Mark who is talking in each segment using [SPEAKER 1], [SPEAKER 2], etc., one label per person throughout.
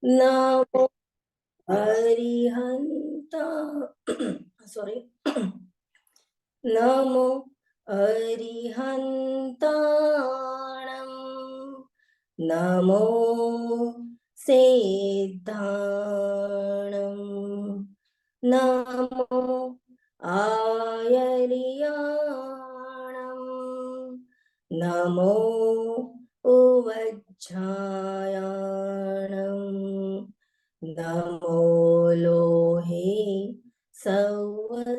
[SPEAKER 1] नमो अरिहंता sorry नमो अरिहंताणं नमो सिद्धाणं नमो आयर्याणं नमो उवज्झायाणं नमो लोहे सवसाहुणम्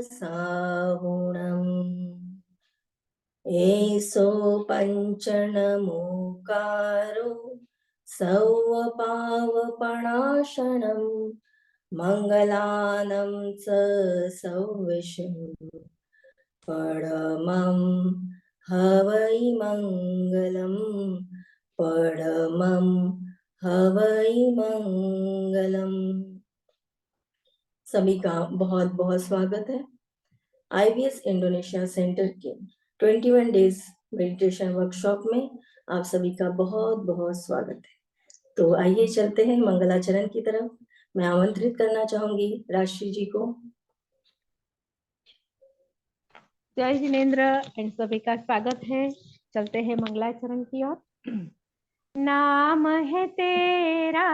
[SPEAKER 1] एसो पञ्चनमोकारो सौवपावपणाशनं मङ्गलानं स सौविष्णु परमं हवै मङ्गलं परमं हवै मङ्गलम्। सभी का बहुत बहुत स्वागत है IVS इंडोनेशिया सेंटर के 21 डेज मेडिटेशन वर्कशॉप में। आप सभी का बहुत बहुत स्वागत है। तो आइए चलते हैं मंगलाचरण की तरफ। मैं आमंत्रित करना चाहूंगी राशि जी को।
[SPEAKER 2] जय जिनेन्द्र एंड सभी का स्वागत है। चलते हैं मंगलाचरण की ओर। नाम है तेरा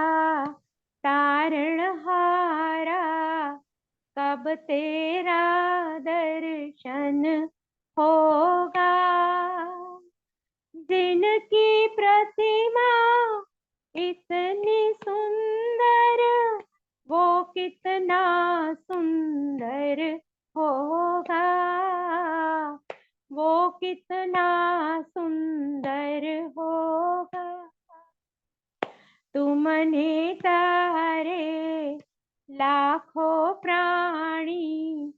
[SPEAKER 2] तारणहारा, कब तेरा दर्शन होगा। जिनकी प्रतिमा इतनी सुंदर, वो कितना सुंदर होगा, वो कितना सुंदर होगा। तुमने तारे लाखों प्राणी,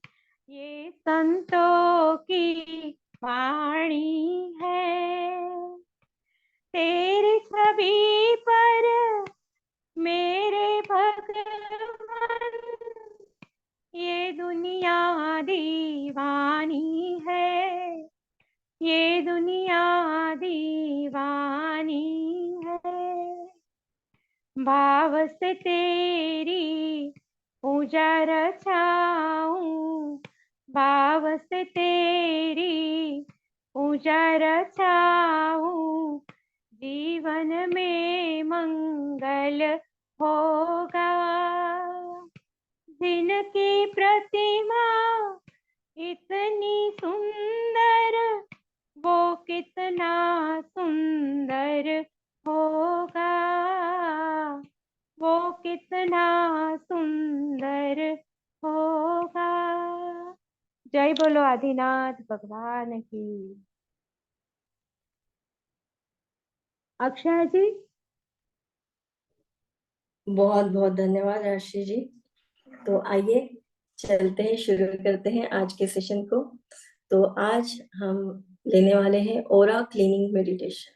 [SPEAKER 2] ये संतों की वाणी है। तेरी छवि पर मेरे भगवान, ये दुनिया दीवानी है, ये दुनिया दीवानी है। भाव से तेरी पूजा रचाऊं, भाव से तेरी पूजा रचाऊं, जीवन में मंगल होगा। जिनकी प्रतिमा इतनी सुंदर, वो कितना सुंदर होगा, वो कितना सुंदर होगा। जय बोलो आदिनाथ भगवान की। अक्षय जी।
[SPEAKER 1] बहुत बहुत धन्यवाद राशि जी। तो आइए चलते हैं, शुरू करते हैं आज के सेशन को। तो आज हम लेने वाले हैं ओरा क्लीनिंग मेडिटेशन।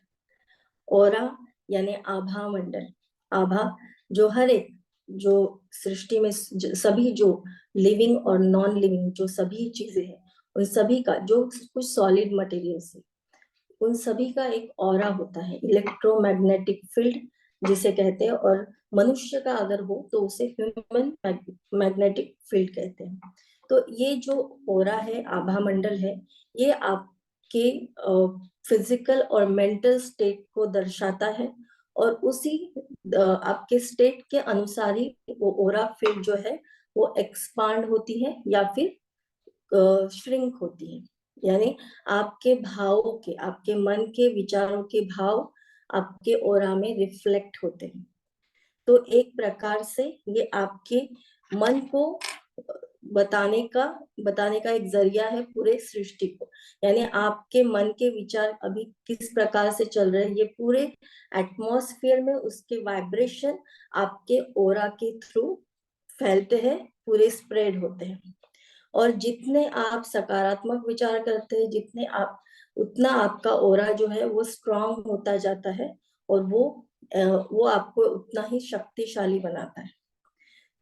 [SPEAKER 1] ओरा यानी आभा मंडल। आभा जो हर एक, जो सृष्टि में सभी जो लिविंग और नॉन लिविंग जो सभी चीजें हैं, उन सभी का जो कुछ सॉलिड मटेरियल्स है, उन सभी का एक ऑरा होता है, इलेक्ट्रोमैग्नेटिक फील्ड जिसे कहते हैं। और मनुष्य का अगर हो तो उसे ह्यूमन मैग्नेटिक फील्ड कहते हैं। तो ये जो ओरा है, आभा मंडल है, ये आपके फिजिकल और मेंटल स्टेट को दर्शाता है। और उसी आपके स्टेट के अनुसार ही वो ओरा फील्ड जो है वो एक्सपांड होती है या फिर श्रिंक होती है। यानी आपके भावों के, आपके मन के विचारों के भाव आपके ओरा में रिफ्लेक्ट होते हैं। तो एक प्रकार से ये आपके मन को बताने का एक जरिया है पूरे सृष्टि को। यानी आपके मन के विचार अभी किस प्रकार से चल रहे हैं, ये पूरे एटमॉस्फेयर में उसके वाइब्रेशन आपके ओरा के थ्रू फैलते हैं, पूरे स्प्रेड होते हैं। और जितने आप सकारात्मक विचार करते हैं, जितने आप, उतना आपका ओरा जो है वो स्ट्रांग होता जाता है और वो आपको उतना ही शक्तिशाली बनाता है।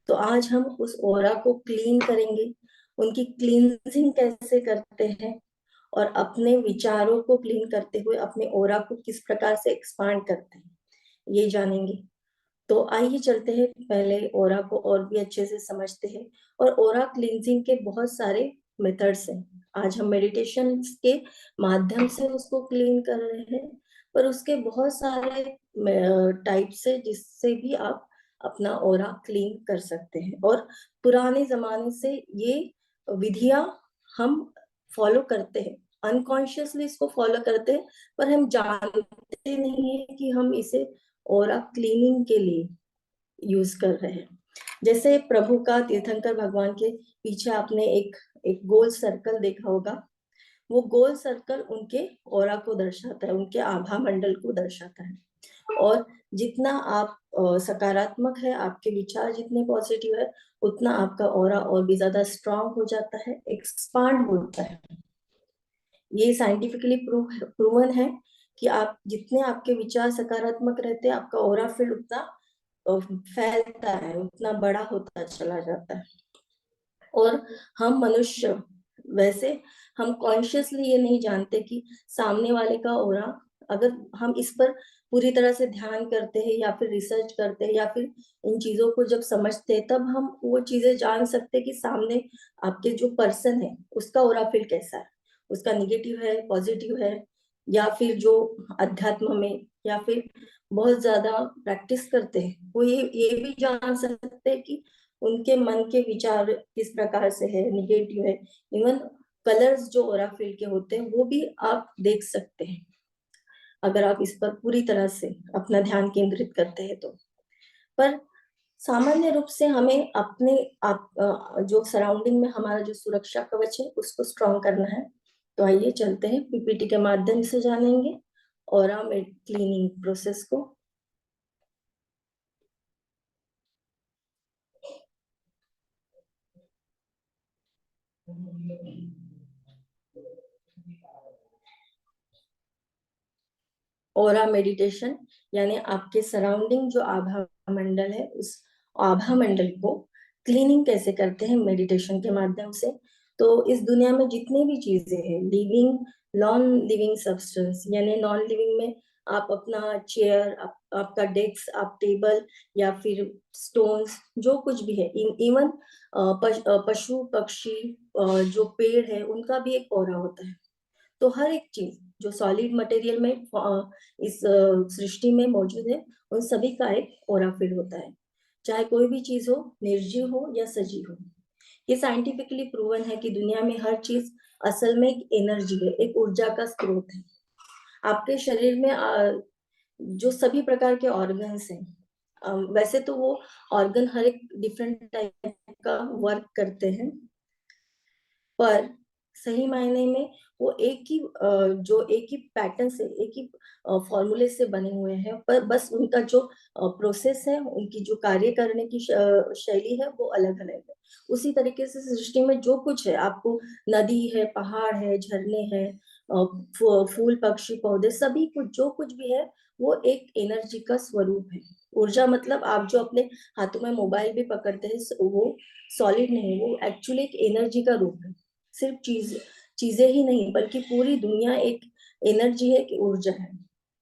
[SPEAKER 1] तो आज हम उस ओरा को क्लीन करेंगे, उनकी क्लींजिंग कैसे करते हैं, और अपने विचारों को क्लीन करते हुए अपने ओरा को किस प्रकार से एक्सपांड करते हैं, ये जानेंगे। तो आइए चलते हैं, पहले ओरा को और भी अच्छे से समझते हैं। और ओरा क्लींजिंग के बहुत सारे मेथड्स हैं। आज हम मेडिटेशन के माध्यम से उसको क्लीन कर रहे हैं, पर उसके बहुत सारे टाइप्स है जिससे भी आप अपना ओरा क्लीन कर सकते हैं। और पुराने जमाने से ये विधियां हम फॉलो करते हैं, अनकॉन्शियसली इसको फॉलो करते हैं, पर हम जानते नहीं है कि हम इसे ओरा क्लीनिंग के लिए यूज कर रहे हैं। जैसे प्रभु का, तीर्थंकर भगवान के पीछे आपने एक एक गोल सर्कल देखा होगा। वो गोल सर्कल उनके ऑरा को दर्शाता है, उनके आभा मंडल को दर्शाता है। और जितना आप सकारात्मक है, आपके विचार जितने पॉजिटिव है, उतना आपका ऑरा और भी ज्यादा स्ट्रांग हो जाता है, एक्सपांड होता है। ये साइंटिफिकली प्रूवन है कि आप जितने आपके विचार सकारात्मक रहते हैं, आपका ऑरा फील्ड उतना फैलता है, उतना बड़ा होता चला जाता है। और हम मनुष्य वैसे हम कॉन्शियसली ये नहीं जानते कि सामने वाले का ऑरा, अगर हम इस पर पूरी तरह से ध्यान करते हैं या फिर रिसर्च करते हैं या फिर इन चीजों को जब समझते हैं, तब हम वो चीजें जान सकते हैं कि सामने आपके जो पर्सन है उसका ऑरा फील्ड कैसा है, उसका निगेटिव है, पॉजिटिव है, या फिर जो अध्यात्म में या फिर बहुत ज्यादा प्रैक्टिस करते हैं, वो ये भी जान सकते हैं कि उनके मन के विचार किस प्रकार से है, निगेटिव है। इवन कलर्स जो ओरा फील्ड के होते हैं वो भी आप देख सकते हैं, अगर आप इस पर पूरी तरह से अपना ध्यान केंद्रित करते हैं तो। पर सामान्य रूप से हमें अपने आप जो सराउंडिंग में हमारा जो सुरक्षा कवच है उसको स्ट्रॉन्ग करना है। तो आइए चलते हैं, पीपीटी के माध्यम से जानेंगे ओरा में क्लीनिंग प्रोसेस को। ओरा मेडिटेशन यानी आपके सराउंडिंग जो आभा मंडल है, उस आभा मंडल को क्लीनिंग कैसे करते हैं मेडिटेशन के माध्यम से। तो इस दुनिया में जितनी भी चीजें हैं, लिविंग, नॉन लिविंग सब्सटेंस, यानी नॉन लिविंग में आप अपना चेयर, आपका डेस्क, आप टेबल या फिर स्टोन्स, जो कुछ भी है, इवन पशु पक्षी, जो पेड़ है, उनका भी एक ओरा होता है। तो हर एक चीज जो सॉलिड मटेरियल में इस सृष्टि में मौजूद है, उन सभी का एक ओरा फील्ड होता है, चाहे कोई भी चीज हो, निर्जीव हो या सजीव हो। ये साइंटिफिकली प्रूवन है कि दुनिया में हर चीज असल में एक एनर्जी है, एक ऊर्जा का स्रोत है। आपके शरीर में जो सभी प्रकार के ऑर्गन्स हैं, वैसे तो वो ऑर्गन हर एक डिफरेंट टाइप का वर्क करते हैं, पर सही मायने में वो एक ही जो एक ही पैटर्न से, एक ही फॉर्मूले से बने हुए हैं, पर बस उनका जो प्रोसेस है, उनकी जो कार्य करने की शैली है, वो अलग अलग है। उसी तरीके से सृष्टि में जो कुछ है, आपको नदी है, पहाड़ है, झरने हैं, फूल पक्षी पौधे, सभी कुछ जो कुछ भी है, वो एक एनर्जी का स्वरूप है। ऊर्जा मतलब आप जो अपने हाथों में मोबाइल भी पकड़ते हैं, वो सॉलिड नहीं, वो एक्चुअली एक एनर्जी का रूप है। सिर्फ चीजें ही नहीं, बल्कि पूरी दुनिया एक एनर्जी है, एक ऊर्जा है।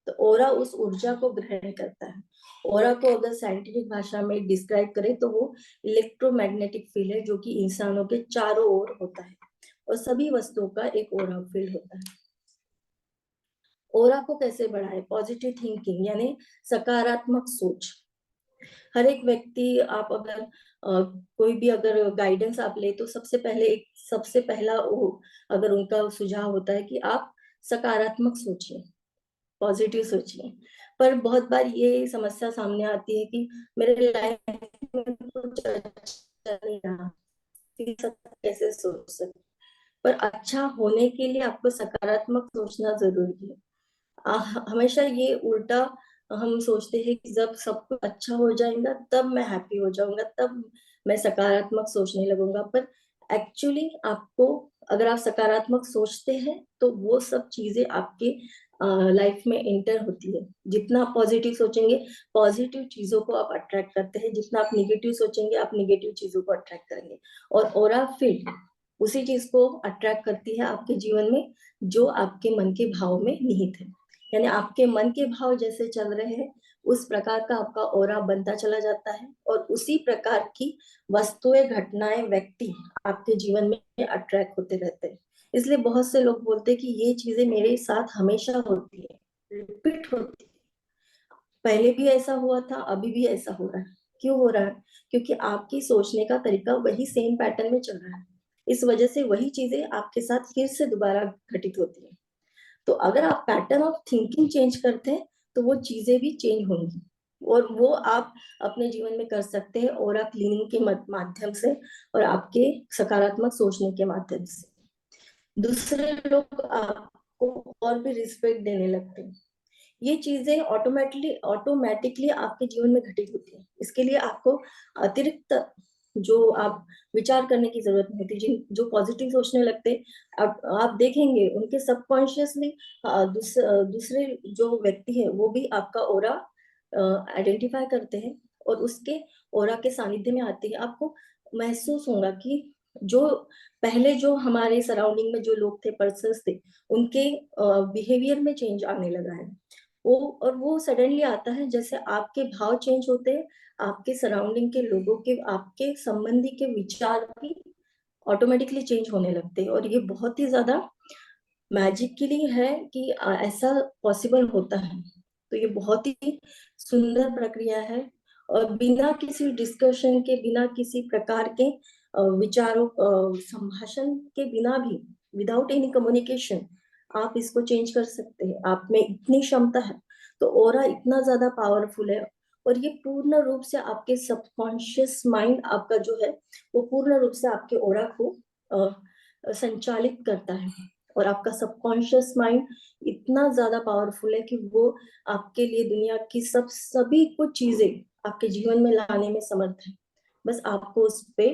[SPEAKER 1] तो ओरा उस ऊर्जा को ग्रहण करता है। ओरा को अगर साइंटिफिक भाषा में डिस्क्राइब करें तो वो इलेक्ट्रोमैग्नेटिक फील्ड है, जो कि इंसानों के चारों ओर होता है, और सभी वस्तुओं का एक ओरा फील्ड होता है। ओरा को कैसे बढ़ाए? पॉजिटिव थिंकिंग यानी सकारात्मक सोच। हर एक व्यक्ति, आप अगर कोई भी अगर गाइडेंस आप ले, तो सबसे पहला वो अगर उनका सुझाव होता है कि आप सकारात्मक सोचिए, पॉजिटिव सोचिए। पर बहुत बार ये समस्या सामने आती है कि मेरे लाइफ में कुछ अच्छा नहीं रहा, फिर सब कैसे सोच सकते। पर अच्छा होने के लिए आपको सकारात्मक सोचना जरूरी है। हमेशा ये उल्टा हम सोचते हैं कि जब सब कुछ अच्छा हो जाएगा तब मैं हैप्पी हो जाऊंगा, तब मैं सकारात्मक सोचने लगूंगा। पर एक्चुअली आपको, अगर आप सकारात्मक सोचते हैं तो वो सब चीजें आपके लाइफ में एंटर होती है। जितना आप पॉजिटिव सोचेंगे, पॉजिटिव चीजों को आप अट्रैक्ट करते हैं, जितना आप निगेटिव सोचेंगे, आप निगेटिव चीजों को अट्रैक्ट करेंगे। और ओरा फील्ड उसी चीज को अट्रैक्ट करती है आपके जीवन में, जो आपके मन के भाव में निहित है। यानी आपके मन के भाव जैसे चल रहे हैं, उस प्रकार का आपका ऑरा बनता चला जाता है, और उसी प्रकार की वस्तुएं, घटनाएं, व्यक्ति आपके जीवन में अट्रैक्ट होते रहते हैं। इसलिए बहुत से लोग बोलते हैं कि ये चीजें मेरे साथ हमेशा होती है, रिपीट होती है। पहले भी ऐसा हुआ था, अभी भी ऐसा हो रहा है। क्यों हो रहा है? क्योंकि आपकी सोचने का तरीका वही सेम पैटर्न में चल रहा है। इस वजह से वही चीजें आपके साथ फिर से दोबारा घटित होती है। तो अगर आप पैटर्न ऑफ थिंकिंग चेंज करते हैं तो वो चीजें भी चेंज होंगी, और वो आप अपने जीवन में कर सकते हैं ऑरा क्लीनिंग के माध्यम से, और आपके सकारात्मक सोचने के माध्यम से दूसरे लोग आपको और भी रिस्पेक्ट देने लगते हैं। ये चीजें ऑटोमेटिकली आपके जीवन में घटित होती है। इसके लिए आपको अतिरिक्त जो आप विचार करने की जरूरत नहीं होती। जो पॉजिटिव सोचने लगते, आप देखेंगे उनके सबकॉन्शियसली दूसरे जो व्यक्ति है वो भी आपका ओरा आइडेंटिफाई करते हैं, और उसके ओरा के सानिध्य में आते हैं। आपको महसूस होगा कि जो पहले जो हमारे सराउंडिंग में जो लोग थे, पर्सन्स थे, उनके बिहेवियर में चेंज आने लगा है। वो सडनली आता है जैसे आपके भाव चेंज होते हैं, आपके सराउंडिंग के लोगों के, आपके संबंधी के विचार भी ऑटोमेटिकली चेंज होने लगते हैं। और ये बहुत ही ज्यादा मैजिकली है कि ऐसा पॉसिबल होता है। तो ये बहुत ही सुंदर प्रक्रिया है, और बिना किसी डिस्कशन के, बिना किसी प्रकार के विचारों, संभाषण के बिना भी, विदाउट एनी कम्युनिकेशन, आप इसको चेंज कर सकते हैं। आप में इतनी क्षमता है। तो ऑरा इतना ज्यादा पावरफुल है, और ये पूर्ण रूप से आपके सबकॉन्शियस माइंड आपका जो है वो पूर्ण रूप से आपके ऑरा को संचालित करता है। और आपका सबकॉन्शियस माइंड इतना ज्यादा पावरफुल है कि वो आपके लिए दुनिया की सभी कुछ चीजें आपके जीवन में लाने में समर्थ है। बस आपको उस पे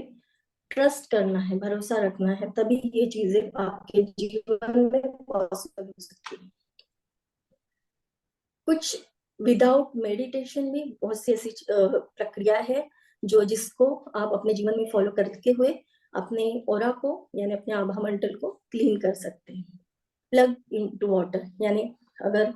[SPEAKER 1] ट्रस्ट करना है, भरोसा रखना है, तभी ये चीजें आपके जीवन में पॉसिबल हो सकती है। कुछ विदाउट मेडिटेशन भी बहुत सी ऐसी प्रक्रिया है जिसको आप अपने जीवन में फॉलो करते हुए अपने ओरा को, यानी अपने आभा मंडल को क्लीन कर सकते हैं। प्लग इनटू वाटर, यानी अगर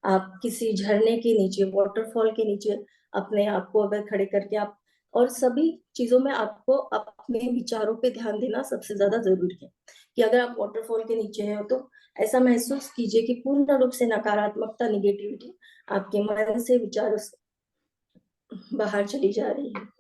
[SPEAKER 1] आप किसी झरने के नीचे, वाटरफॉल के नीचे अपने आप को अगर खड़े करके आप, और सभी चीजों में आपको अपने विचारों पे ध्यान देना सबसे ज्यादा जरूरी है। कि अगर आप वाटरफॉल के नीचे हैं तो ऐसा महसूस कीजिए कि पूर्ण रूप से नकारात्मकता, निगेटिविटी आपके मन से, विचारों से बाहर चली जा रही है।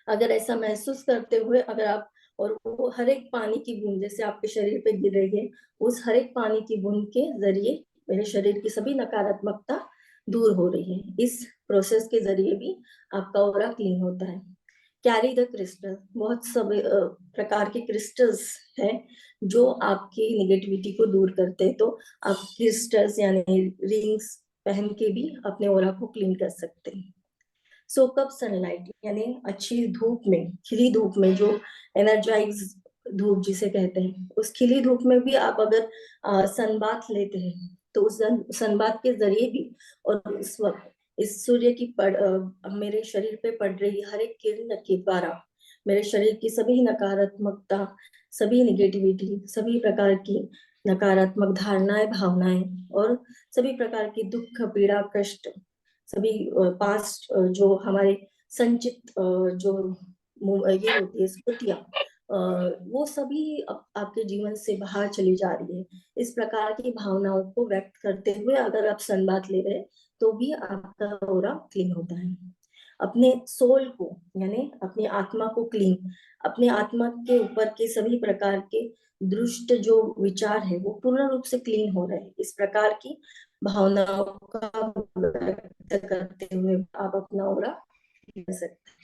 [SPEAKER 1] अगर ऐसा महसूस करते हुए अगर आप, और वो हर एक पानी की बूंद जैसे आपके शरीर पे गिर रही है, उस हर एक पानी की बूंद के जरिए मेरे शरीर की सभी नकारात्मकता दूर हो रही है। इस प्रोसेस के जरिए भी आपका ऑरा क्लीन होता है। कैरी द क्रिस्टल, बहुत सब प्रकार के क्रिस्टल्स हैं जो आपकी निगेटिविटी को दूर करते हैं। तो आप क्रिस्टल्स यानी रिंग्स पहन के भी अपने ऑरा को क्लीन कर सकते हैं। सोकअप सनलाइट, यानी अच्छी धूप में, खिली धूप में, जो एनर्जाइज धूप जिसे कहते हैं, उस खिली धूप में भी आप अगर सनबाथ लेते हैं तो उस सनबाथ के जरिए भी, और उस वक्त इस सूर्य की मेरे शरीर पे पड़ रही हर एक किरण के द्वारा मेरे शरीर की सभी नकारात्मकता, सभी निगेटिविटी, सभी प्रकार की नकारात्मक धारणाएं, भावनाएं, और सभी प्रकार की दुख, पीड़ा, कष्ट, सभी पास्ट जो हमारे संचित जो ये होती है स्मृतियां, वो सभी आपके जीवन से बाहर चली जा रही है। इस प्रकार की भावनाओं को व्यक्त करते हुए अगर आप सनबाथ ले रहे हैं तो भी आपका ऑरा क्लीन होता है। अपने सोल को, यानी अपनी आत्मा को क्लीन, अपने आत्मा के ऊपर के सभी प्रकार के दुष्ट जो विचार है वो पूर्ण रूप से क्लीन हो रहे हैं। इस प्रकार की भावनाओं का व्यक्त करते हुए आप अपना ऑरा कर सकते हैं।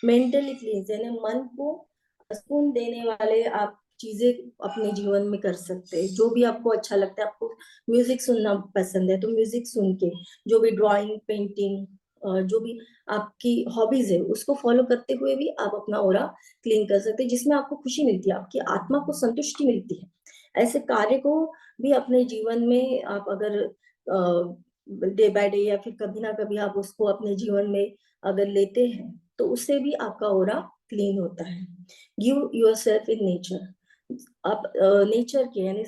[SPEAKER 1] मेंटली क्लींस, यानी मन को सुकून देने वाले आप चीजें अपने जीवन में कर सकते हैं। जो भी आपको अच्छा लगता है, आपको म्यूजिक सुनना पसंद है तो म्यूजिक सुन के, जो भी ड्राइंग, पेंटिंग, जो भी आपकी हॉबीज है उसको फॉलो करते हुए भी आप अपना ऑरा क्लीन कर सकते हैं, जिसमें आपको खुशी मिलती है, आपकी आत्मा को संतुष्टि मिलती है। ऐसे कार्य को भी अपने जीवन में आप अगर डे बाय डे या फिर कभी ना कभी आप उसको अपने जीवन में अगर लेते हैं तो उससे भी आपका ऑरा क्लीन होता है। Give your self in nature, आप नेचर के, यानी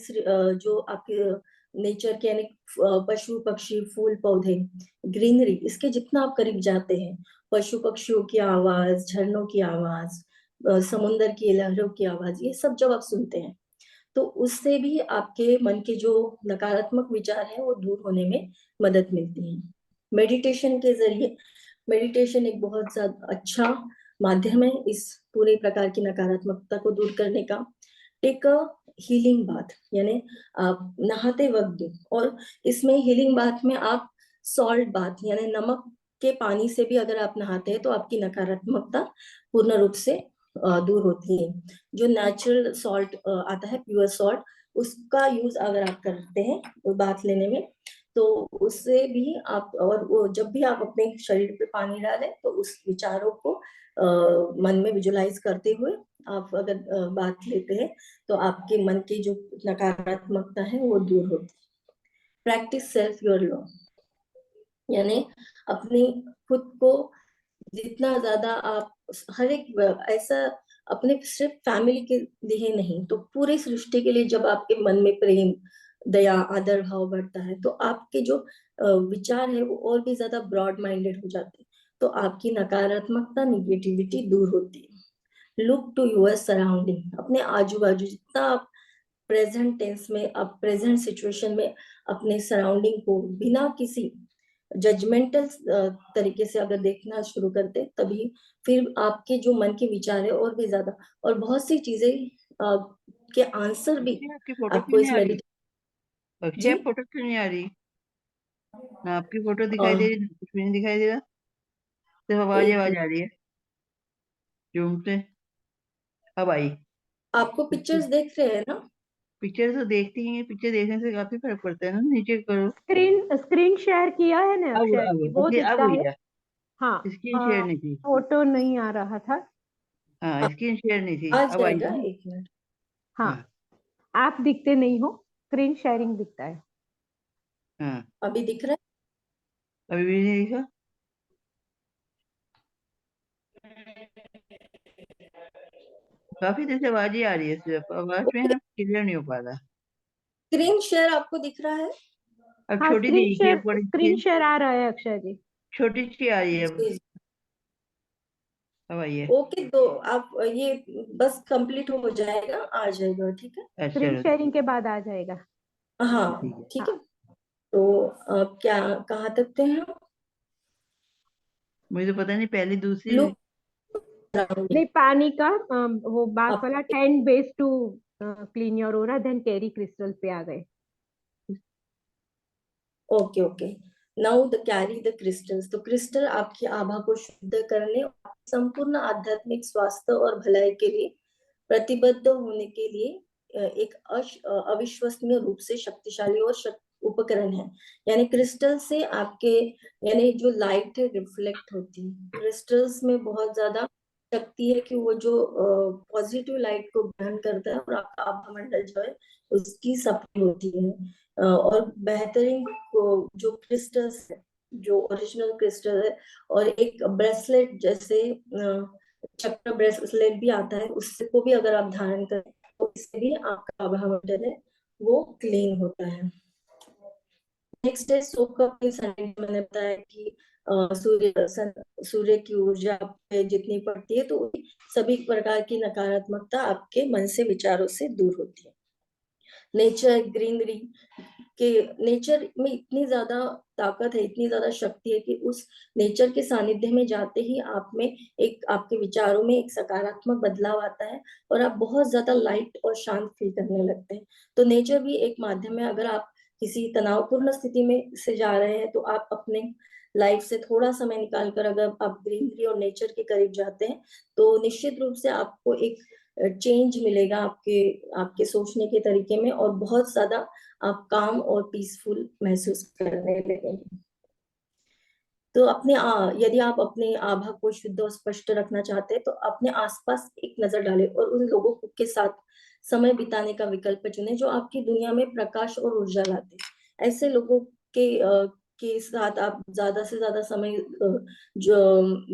[SPEAKER 1] जो आपके नेचर के यानी पशु पक्षी फूल पौधे ग्रीनरी, इसके जितना आप करीब जाते हैं, पशु पक्षियों की आवाज, झरनों की आवाज, समुन्द्र की लहरों की आवाज, ये सब जब आप सुनते हैं तो उससे भी आपके मन के जो नकारात्मक विचार हैं वो दूर होने में मदद मिलती है। मेडिटेशन के जरिए, मेडिटेशन एक बहुत ज्यादा अच्छा माध्यम है इस पूरे प्रकार की नकारात्मकता को दूर करने का। टेक अ हीलिंग बाथ, यानी आप नहाते वक्त, और इसमें हीलिंग बाथ में आप सॉल्ट बाथ यानी नमक के पानी से भी अगर आप नहाते हैं तो आपकी नकारात्मकता पूर्ण रूप से दूर होती है। जो नेचुरल सॉल्ट आता है, प्योर सॉल्ट, उसका यूज अगर आप करते हैं वो बाथ लेने में, तो उससे भी आप, और वो जब भी आप अपने शरीर पे पानी डालें तो उस विचारों को मन में विजुलाइज करते हुए आप अगर बात लेते हैं तो आपके मन की जो नकारात्मकता है वो दूर होती है। प्रैक्टिस सेल्फ योर लव, यानी अपनी खुद को जितना ज्यादा आप हर एक ऐसा अपने सिर्फ फैमिली के लिए नहीं तो पूरी सृष्टि के लिए जब आपके मन में प्रेम, दया, आदर भाव बढ़ता है तो आपके जो विचार है वो और भी ज्यादा ब्रॉड माइंडेड हो जाते हैं, तो आपकी नकारात्मकता, निगेटिविटी दूर होती है। लुक टू योर सराउंडिंग, अपने आजू बाजू जितना आप प्रेजेंट टेंस में, आप प्रेजेंट सिचुएशन में अपने सराउंडिंग को बिना किसी जजमेंटल तरीके से अगर देखना शुरू करते, तभी फिर आपके जो मन के विचार है और भी ज्यादा, और बहुत सी चीजें के आंसर भी
[SPEAKER 3] आपकी फोटो क्यों
[SPEAKER 1] आपको
[SPEAKER 3] नहीं
[SPEAKER 1] इस
[SPEAKER 3] आ रही?
[SPEAKER 1] मेडिटेशन
[SPEAKER 3] अक्षय, आप फोटो क्यों नहीं आ रही? ना आपकी फोटो दिखाई दे
[SPEAKER 1] जी
[SPEAKER 3] रही, कुछ भी नहीं दिखाई दे रहा, सिर्फ आवाज
[SPEAKER 1] एक
[SPEAKER 3] आवाज आ रही है जूम से। अब आई।
[SPEAKER 1] आपको पिक्चर्स देख रहे हैं ना?
[SPEAKER 3] पिक्चर तो देखती ही है, पिक्चर देखने से काफी फर्क पड़ता है ना। नीचे करो।
[SPEAKER 2] स्क्रीन स्क्रीन शेयर किया है ना
[SPEAKER 3] अब
[SPEAKER 2] अक्षय जी, वो
[SPEAKER 3] अब
[SPEAKER 2] दिखता
[SPEAKER 3] हुई
[SPEAKER 2] है।
[SPEAKER 3] है।
[SPEAKER 2] हाँ।
[SPEAKER 3] स्क्रीन शेयर नहीं थी।
[SPEAKER 2] फोटो नहीं आ रहा था।
[SPEAKER 3] हाँ, स्क्रीन शेयर नहीं थी,
[SPEAKER 1] आ
[SPEAKER 3] अब आई
[SPEAKER 1] जाएगा,
[SPEAKER 3] ना।
[SPEAKER 1] एक मिनट।
[SPEAKER 2] हाँ,
[SPEAKER 3] हाँ।
[SPEAKER 2] आप दिखते नहीं हो, स्क्रीन शेयरिंग दिखता है।
[SPEAKER 3] हाँ,
[SPEAKER 1] अभी दिख रहा
[SPEAKER 3] अभी भी नहीं दिखा। काफी देर से आवाज ही आ रही है, सिर्फ आवाज में है
[SPEAKER 1] है?
[SPEAKER 3] ना, क्लियर नहीं हो पा रहा।
[SPEAKER 1] स्क्रीन शेयर आपको दिख रहा है?
[SPEAKER 3] अब
[SPEAKER 2] हाँ,
[SPEAKER 3] छोटी सी दिखी है, बड़ी
[SPEAKER 2] स्क्रीन शेयर आ रहा है अक्षय जी।
[SPEAKER 3] छोटी सी आ रही है अब।
[SPEAKER 1] जी,
[SPEAKER 3] अब आई है।
[SPEAKER 1] ओके, तो आप ये बस कंप्लीट हो जाएगा, आ जाएगा, ठीक है।
[SPEAKER 3] अच्छा,
[SPEAKER 2] स्क्रीन
[SPEAKER 3] चलो
[SPEAKER 2] शेयरिंग के बाद आ जाएगा।
[SPEAKER 1] हाँ
[SPEAKER 3] ठीक है।
[SPEAKER 1] ठीक
[SPEAKER 2] हाँ,
[SPEAKER 1] है। तो क्या, कहाँ तक थे हम?
[SPEAKER 3] मुझे तो पता नहीं, पहली दूसरी।
[SPEAKER 1] लुक
[SPEAKER 2] नहीं, पानी का वो बात
[SPEAKER 1] आप,
[SPEAKER 2] वाला 10 ways to clean your aura then carry crystal पे आ गए।
[SPEAKER 1] Okay okay, now the carry the crystals, तो क्रिस्टल आपकी आभा को शुद्ध करने और संपूर्ण आध्यात्मिक स्वास्थ्य और भलाई के लिए प्रतिबद्ध होने के लिए एक अविश्वसनीय रूप से शक्तिशाली और उपकरण है। यानी क्रिस्टल से आपके, यानी जो लाइट रिफ्लेक्ट होती है, क्रिस्टल्स में बहुत ज्यादा शक्ति है कि वो जो पॉजिटिव लाइट को ग्रहण करता है और आपका आभा मंडल जो है उसकी सप्लाई होती है। और बेहतरीन जो क्रिस्टल्स है, जो ओरिजिनल क्रिस्टल है, और एक ब्रेसलेट जैसे चक्र ब्रेसलेट भी आता है, उससे को भी अगर आप धारण करें तो इससे भी आपका आभा मंडल है वो क्लीन होता है। नेक्स्ट है सोक अप इन सनलाइट। मैंने बताया कि सूर्य की ऊर्जा पे जितनी पड़ती है तो सभी प्रकार की नकारात्मकता आपके मन से, विचारों से दूर होती है। नेचर, ग्रीनरी के, नेचर में इतनी ज्यादा ताकत है, इतनी ज्यादा शक्ति है कि उस नेचर के सानिध्य में जाते ही आप में एक, आपके विचारों में एक सकारात्मक बदलाव आता है और आप बहुत ज्यादा लाइट और शांत फील करने लगते हैं। तो नेचर भी एक माध्यम है। अगर आप किसी तनावपूर्ण स्थिति में से जा रहे हैं तो आप अपने लाइफ से थोड़ा समय निकाल कर अगर आप ग्रीनरी और नेचर के करीब जाते हैं तो निश्चित रूप से आपको एक चेंज मिलेगा आपके आपके सोचने के तरीके में, और बहुत ज्यादा आप काम और पीसफुल महसूस करने लगेंगे। तो अपने यदि आप अपने आभा को शुद्ध और स्पष्ट रखना चाहते हैं तो अपने आसपास एक नजर डालें और उन लोगों के साथ समय बिताने का विकल्प चुनें जो आपकी दुनिया में प्रकाश और ऊर्जा लाते हैं। ऐसे लोगों के साथ आप ज्यादा से ज्यादा समय जो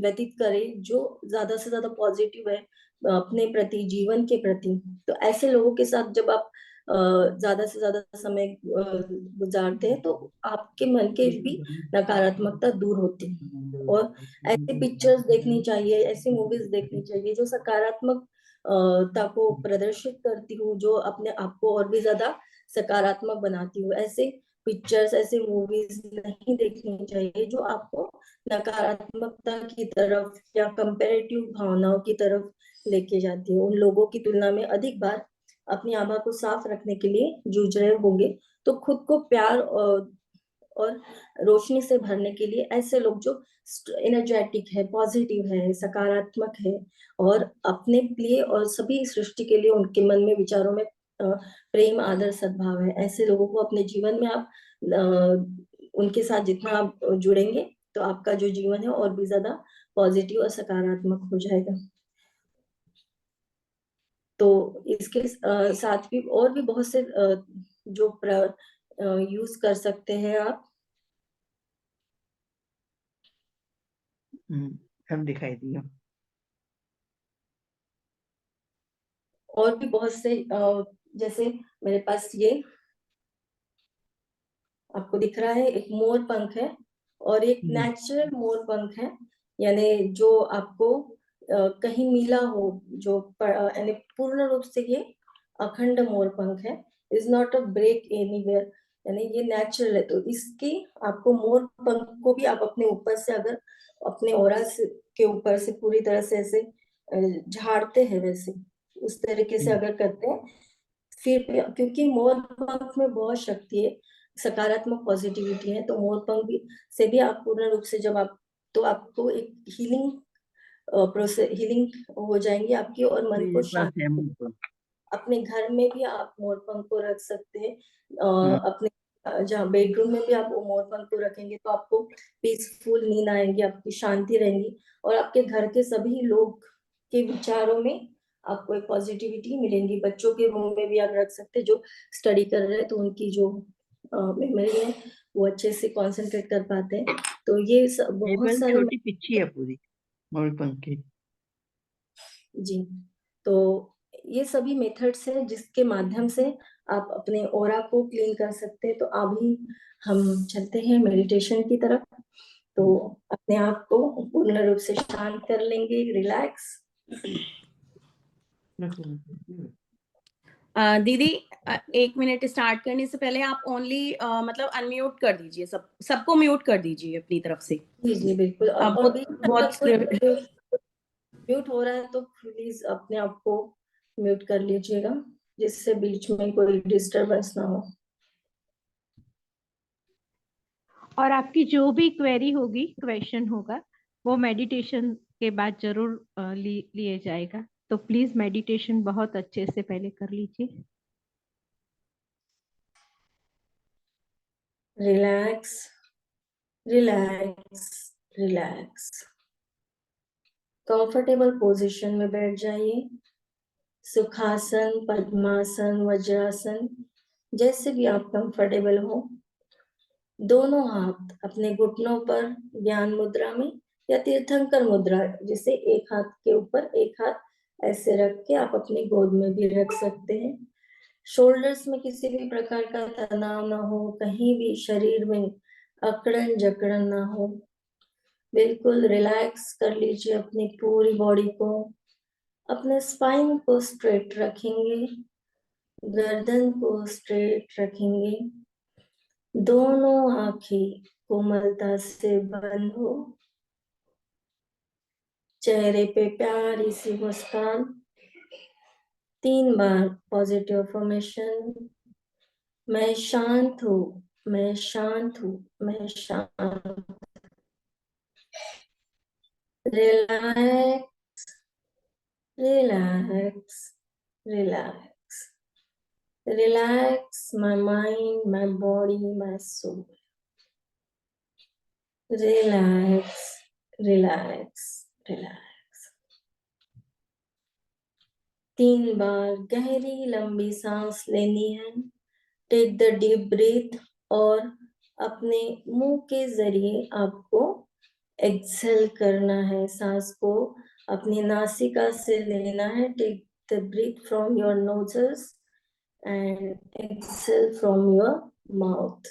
[SPEAKER 1] व्यतीत करें जो ज्यादा से ज्यादा पॉजिटिव है अपने प्रति, जीवन के प्रति। तो ऐसे लोगों के साथ जब आप ज्यादा से ज्यादा समय गुजारते हैं, तो आपके मन के भी नकारात्मकता दूर होती है। और ऐसी पिक्चर्स देखनी चाहिए, ऐसी मूवीज देखनी चाहिए जो सकारात्मक ता को प्रदर्शित करती हूँ, जो अपने आप को और भी ज्यादा सकारात्मक बनाती हूँ। ऐसे पिक्चर्स, ऐसे मूवीज नहीं देखनी चाहिए जो आपको नकारात्मकता की तरफ या कंपेरेटिव भावनाओं की तरफ लेके जाती है। उन लोगों की तुलना में अधिक बार अपनी आभा को साफ रखने के लिए जूझ रहे होंगे, तो खुद को प्यार और रोशनी से भरने के लिए ऐसे लोग जो एनर्जेटिक है, पॉजिटिव है, सकारात्मक है और अपने लिए और सभी सृष्टि के लिए उनके मन में, विचारों में प्रेम, आदर, सद्भाव है, ऐसे लोगों को अपने जीवन में आप उनके साथ जितना आप जुड़ेंगे तो आपका जो जीवन है और भी ज्यादा पॉजिटिव और सकारात्मक हो जाएगा। तो इसके साथ भी और भी बहुत से जो यूज कर सकते हैं आप।
[SPEAKER 3] सब दिखाई दिया।
[SPEAKER 1] और भी बहुत से जैसे मेरे पास ये आपको दिख रहा है, एक मोर पंख है और एक नेचुरल मोर पंख है, यानी जो आपको कहीं मिला हो, जो यानी पूर्ण रूप से ये अखंड मोर पंख है, is not a break anywhere, यानी ये नेचुरल है। तो इसकी आपको मोर पंख को भी आप अपने ऊपर से, अगर अपने ओरा के ऊपर से पूरी तरह से ऐसे झाड़ते हैं, वैसे उस तरीके से अगर करते हैं, फिर क्योंकि मोर पंख में बहुत शक्ति है, सकारात्मक पॉजिटिविटी है, तो मोर पंख भी से भी आप पूर्ण रूप से जब आप, तो आपको एक हीलिंग प्रोसेस, हीलिंग हो जाएंगी आपकी और मन को शांति। अपने घर में भी आप मोर पंख को रख सकते हैं, अपने जहाँ बेडरूम में भी आप मोर पंख को रखेंगे तो आपको पीसफुल नींद आएगी, आपकी शांति रहेगी और आपके घर के सभी लोग के विचारों में आपको एक पॉजिटिविटी मिलेंगी। बच्चों के रूम में भी आप रख सकते हैं, जो स्टडी कर रहे हैं तो उनकी जो मेमोरी है वो अच्छे से कंसंट्रेट कर पाते हैं। तो ये बहुत सारे
[SPEAKER 3] छोटी पिच्ची है पूरी मोर पंख की।
[SPEAKER 1] जी, तो ये सभी मेथड्स हैं जिसके माध्यम से आप अपने ओरा को क्लीन कर सकते हैं। तो अभी हम चलते हैं मेडिटेशन की तरफ। तो अपने आप को पूर्ण रूप से शांत कर लेंगे, रिलैक्स।
[SPEAKER 4] दीदी 1 मिनट स्टार्ट करने से पहले आप ओनली मतलब अनम्यूट कर दीजिए, सबको म्यूट कर दीजिए अपनी तरफ से।
[SPEAKER 1] जी जी बिल्कुल।
[SPEAKER 4] अब
[SPEAKER 1] और भी
[SPEAKER 4] बहुत
[SPEAKER 1] म्यूट हो रहा है तो प्लीज अपने आप को म्यूट कर लीजिएगा, जिससे बीच में कोई डिस्टरबेंस ना हो।
[SPEAKER 2] और आपकी जो भी क्वेरी होगी, क्वेश्चन होगा, वो मेडिटेशन के बाद जरूर लिए जाएगा। तो प्लीज मेडिटेशन बहुत अच्छे से पहले कर लीजिए।
[SPEAKER 1] Relax relax relax. Comfortable position में बैठ जाइए, सुखासन, पद्मासन, वज्रासन, जैसे भी आप कंफर्टेबल हो। दोनों हाथ अपने घुटनों पर ज्ञान मुद्रा में या तीर्थंकर मुद्रा, जिसे एक हाथ के ऊपर एक हाथ ऐसे रख के आप अपनी गोद में भी रख सकते हैं। शोल्डर्स में किसी भी प्रकार का तनाव ना हो, कहीं भी शरीर में अकड़न जकड़न ना हो। बिल्कुल रिलैक्स कर लीजिए अपनी पूरी बॉडी को। अपने स्पाइन को स्ट्रेट रखेंगे, गर्दन को स्ट्रेट रखेंगे, दोनों आंखें कोमलता से बंद हो, चेहरे पे प्यारी सी मुस्कान। 3 बार पॉजिटिव अफर्मेशन, मैं शांत हूँ, मैं शांत हूँ, मैं शांत। Relax relax relax relax my mind, my body, my soul. Relax relax relax. 3 बार गहरी लंबी सांस लेनी है। टेक द डीप ब्रीथ और अपने मुंह के जरिए आपको एक्सहेल करना है। सांस को अपनी नासिका से लेना है। Take the breath from your nozzles and exhale from your mouth.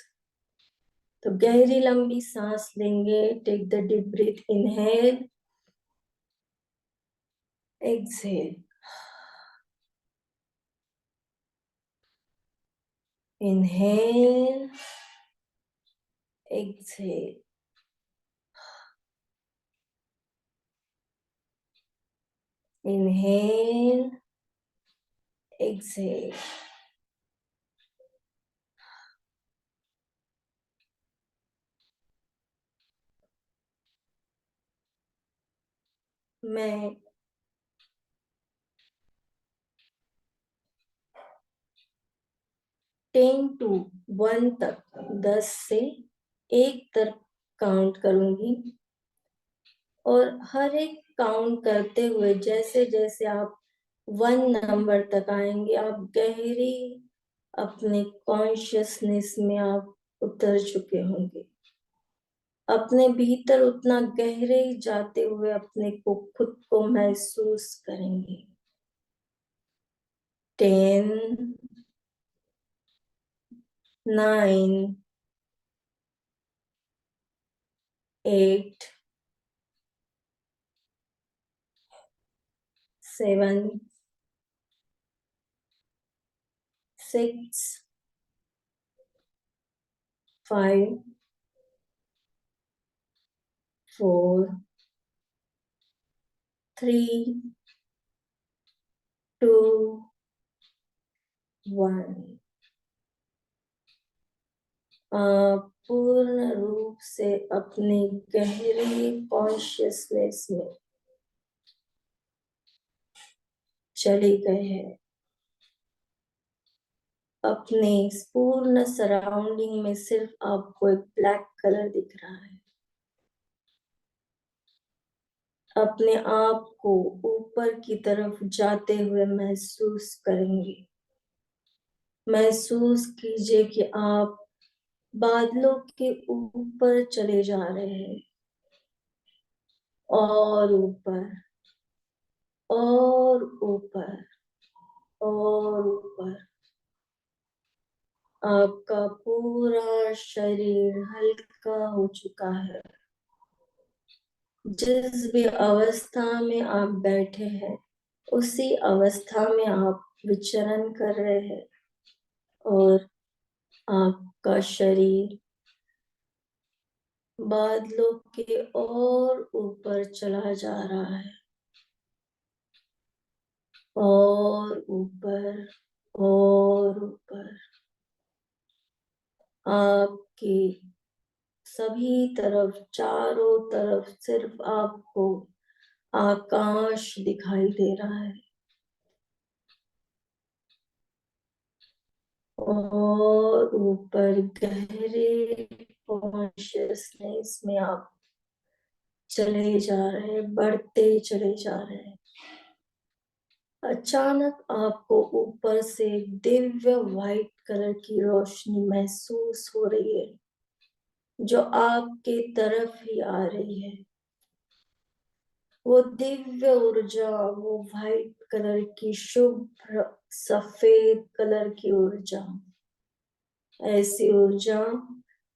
[SPEAKER 1] तो गहरी लंबी सांस लेंगे. Take the deep breath. Inhale, exhale. Inhale, exhale. Inhale, exhale. मैं 10 to 1 तक, 10 से 1 तक काउंट करूंगी और हर एक काउंट करते हुए जैसे जैसे आप 1 नंबर तक आएंगे, आप गहरी अपने कॉन्शियसनेस में आप उतर चुके होंगे. अपने भीतर उतना गहरे जाते हुए अपने को खुद को महसूस करेंगे. 10, 9, 8, 7, 6, 5, 4, 3, 2, 1. आप पूर्ण रूप से अपने गहरे कॉन्शियसनेस में चले गए हैं. अपने इस पूर्ण सराउंडिंग में सिर्फ आपको एक ब्लैक कलर दिख रहा है. अपने आप को ऊपर की तरफ जाते हुए महसूस करेंगे. महसूस कीजिए कि आप बादलों के ऊपर चले जा रहे हैं और ऊपर और ऊपर और ऊपर. आपका पूरा शरीर हल्का हो चुका है. जिस भी अवस्था में आप बैठे हैं उसी अवस्था में आप विचरण कर रहे हैं और आपका शरीर बादलों के और ऊपर चला जा रहा है और ऊपर और ऊपर. आपकी सभी तरफ, चारों तरफ सिर्फ आपको आकाश दिखाई दे रहा है और ऊपर गहरे कॉन्शियसनेस में आप चले जा रहे हैं, बढ़ते चले जा रहे हैं. अचानक आपको ऊपर से दिव्य व्हाइट कलर की रोशनी महसूस हो रही है जो आपके तरफ ही आ रही है. वो दिव्य ऊर्जा, वो व्हाइट कलर की शुभ्र सफेद कलर की ऊर्जा, ऐसी ऊर्जा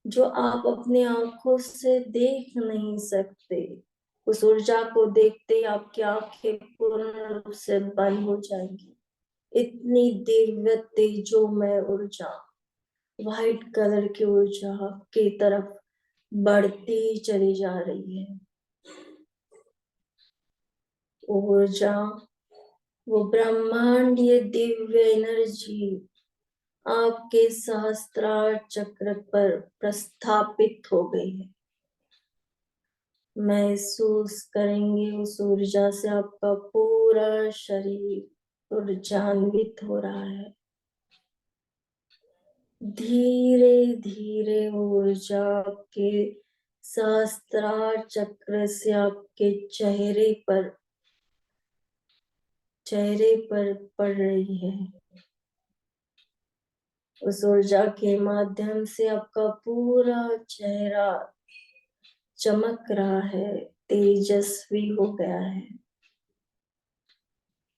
[SPEAKER 1] जो आप अपने आंखों से देख नहीं सकते. उस ऊर्जा को देखते ही आपकी आंखें पूर्ण रूप से बंद हो जाएंगी. इतनी दिव्य तेजोमय ऊर्जा, व्हाइट कलर की ऊर्जा की तरफ बढ़ती चली जा रही है. ऊर्जा, वो ब्रह्मांडीय दिव्य एनर्जी आपके सहस्त्रार चक्र पर प्रस्थापित हो गई है. महसूस करेंगे उस ऊर्जा से आपका पूरा शरीर ऊर्जान्वित हो रहा है. धीरे धीरे ऊर्जा आपके सहस्त्रार चक्र से आपके चेहरे पर पड़ रही है. उस ऊर्जा के माध्यम से आपका पूरा चेहरा चमक रहा है, तेजस्वी हो गया है.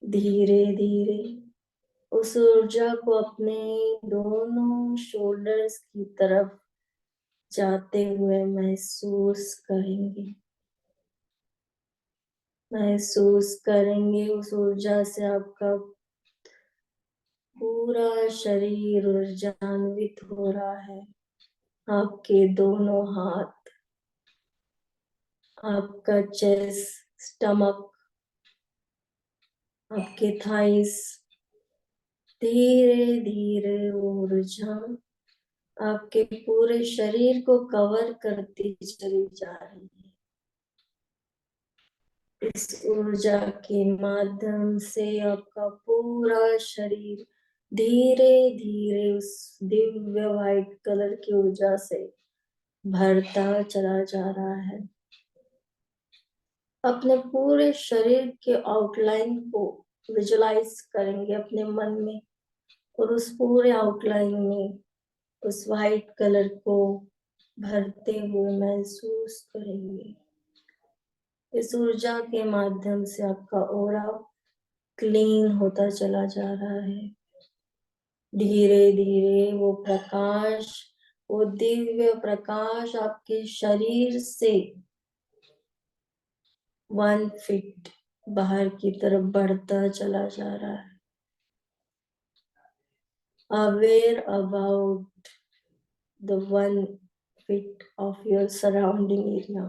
[SPEAKER 1] धीरे धीरे उस ऊर्जा को अपने दोनों शोल्डर्स की तरफ जाते हुए महसूस करेंगे। महसूस करेंगे उस ऊर्जा से आपका पूरा शरीर ऊर्जान्वित हो रहा है। आपके दोनों हाथ, आपका चेस्ट, स्टमक, आपके थाइस, धीरे धीरे ऊर्जा आपके पूरे शरीर को कवर करती चली जा रही है। इस ऊर्जा के माध्यम से आपका पूरा शरीर धीरे धीरे उस दिव्य व्हाइट कलर की ऊर्जा से भरता चला जा रहा है। अपने पूरे शरीर के आउटलाइन को विजुलाइज करेंगे अपने मन में, और उस पूरे आउटलाइन में उस व्हाइट कलर को भरते हुए महसूस करेंगे। इस ऊर्जा के माध्यम से आपका ऑरा क्लीन होता चला जा रहा है। धीरे धीरे वो प्रकाश, वो दिव्य प्रकाश आपके शरीर से 1 फीट बाहर की तरफ बढ़ता चला जा रहा है। Aware about the 1 feet of your surrounding area.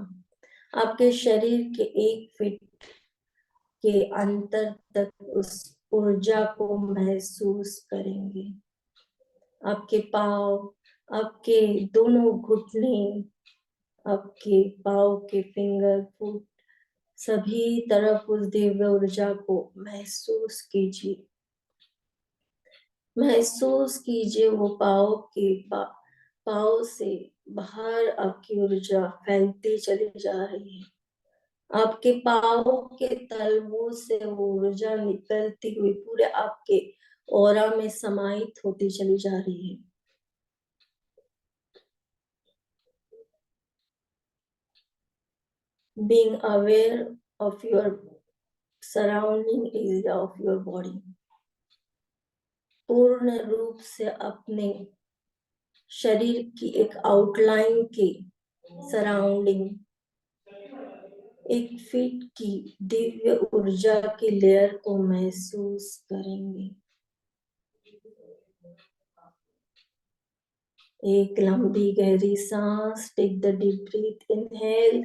[SPEAKER 1] आपके शरीर के 1 फीट के अंतर तक उस ऊर्जा को महसूस करेंगे। आपके पाँव, आपके दोनों घुटने, आपके पाँव के फिंगर, फुट, सभी तरफ उस दिव्य ऊर्जा को महसूस कीजिए। महसूस कीजिए वो पाँव से बाहर आपकी ऊर्जा फैलती चली जा रही है। आपके पाँव के तलवों से वो ऊर्जा निकलती हुई पूरे आपके ऑरा में समाहित होती चली जा रही है। Being aware of your surrounding area of your body. पूर्ण रूप से अपने शरीर की एक आउटलाइन के सराउंडिंग 1 फीट की दिव्य ऊर्जा की लेयर को महसूस करेंगे। एक लंबी गहरी सांस, take the deep breath, inhale,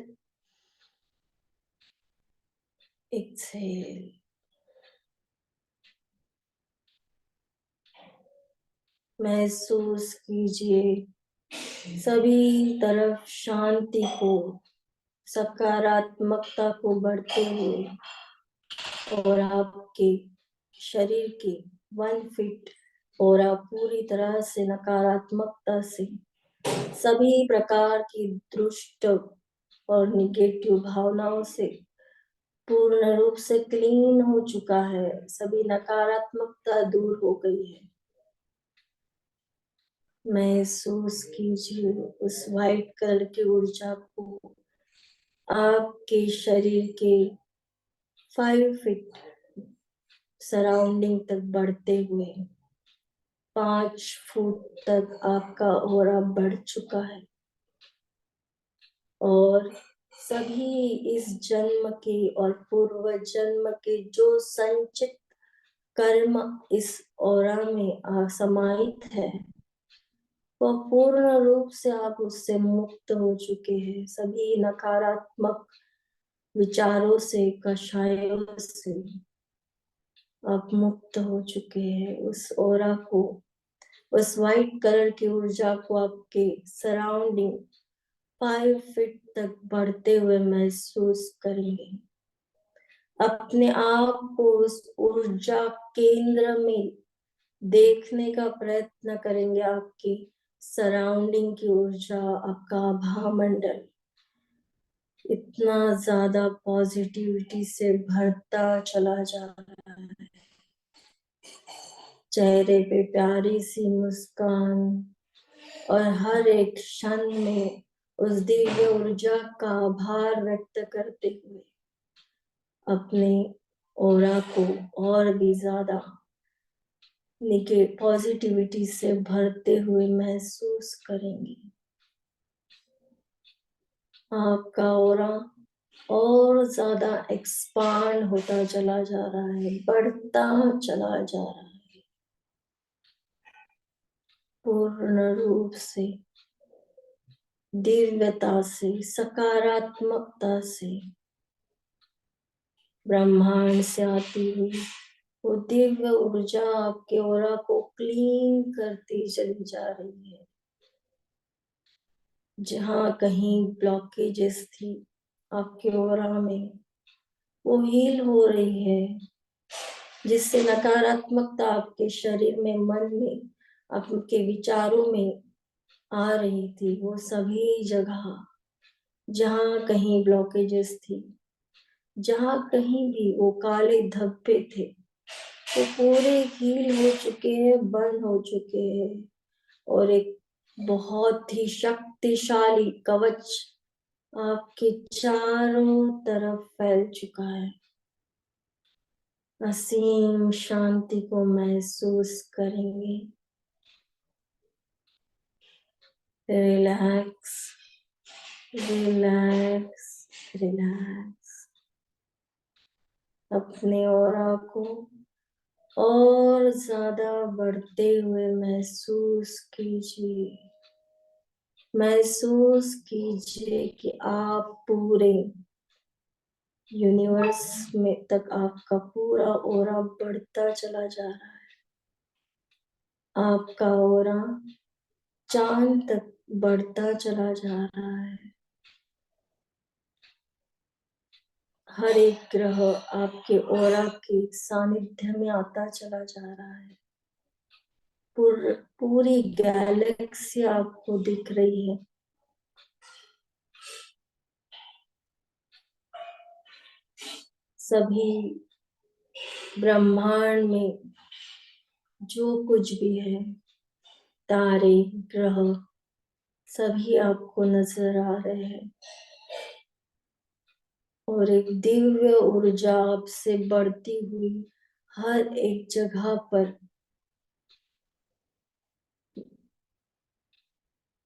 [SPEAKER 1] exhale. महसूस कीजिए सभी तरफ शांति को, सकारात्मकता को बढ़ते हुए, और आपके शरीर के 1 फीट और आप पूरी तरह से नकारात्मकता से, सभी प्रकार की दुष्ट और निगेटिव भावनाओं से पूर्ण रूप से क्लीन हो चुका है। सभी नकारात्मकता दूर हो गई है। महसूस कीजिए उस व्हाइट कलर की ऊर्जा को आपके शरीर के 5 फीट सराउंडिंग तक बढ़ते हुए 5 फुट तक आपका ऑरा बढ़ चुका है, और सभी इस जन्म के और पूर्व जन्म के जो संचित कर्म इस ऑरा में समाहित है, वह पूर्ण रूप से आप उससे मुक्त हो चुके हैं। सभी नकारात्मक विचारों से, कषायों से आप मुक्त हो चुके हैं। उस ऑरा को, उस व्हाइट कलर की ऊर्जा को आपके सराउंडिंग 5 फीट तक बढ़ते हुए महसूस करेंगे। अपने आप को उस ऊर्जा केंद्र में देखने का प्रयत्न करेंगे। आपकी सराउंडिंग की ऊर्जा, आपका आभा मंडल इतना ज्यादा पॉजिटिविटी से भरता चला जा रहा है। चेहरे पे प्यारी सी मुस्कान, और हर एक क्षण में उस दिव्य ऊर्जा का आभार व्यक्त करते हुए अपने ऑरा को और भी ज्यादा पॉजिटिविटी से भरते हुए महसूस करेंगे। आपका ऑरा और ज्यादा एक्सपांड होता चला जा रहा है, बढ़ता चला जा रहा है, पूर्ण रूप से दिव्यता से, सकारात्मकता से, ब्रह्मांड से आती हुई वो दिव्य ऊर्जा आपके ऑरा को क्लीन करती चली जा रही है। जहाँ कहीं ब्लॉकेजेस थी आपके ऑरा में, वो हील हो रही है, जिससे नकारात्मकता आपके शरीर में, मन में, आपके विचारों में आ रही थी, वो सभी जगह जहाँ कहीं ब्लॉकेजेस थी, जहाँ कहीं भी वो काले धब्बे थे, वो पूरे हील हो चुके हैं, बंद हो चुके हैं, और एक बहुत ही शक्तिशाली कवच आपके चारों तरफ फैल चुका है। असीम शांति को महसूस करेंगे। Relax, relax, relax. अपने ऑरा को और ज्यादा बढ़ते हुए महसूस कीजिए। महसूस कीजिए कि आप पूरे यूनिवर्स में तक आपका पूरा ऑरा बढ़ता चला जा रहा है। आपका ऑरा चांद तक बढ़ता चला जा रहा है। हर एक ग्रह आपके ऑरा के सानिध्य में आता चला जा रहा है। पूरी गैलेक्सी आपको दिख रही है। सभी ब्रह्मांड में जो कुछ भी है, तारे, ग्रह, सभी आपको नजर आ रहे हैं, और एक दिव्य ऊर्जा आपसे बढ़ती हुई हर एक जगह पर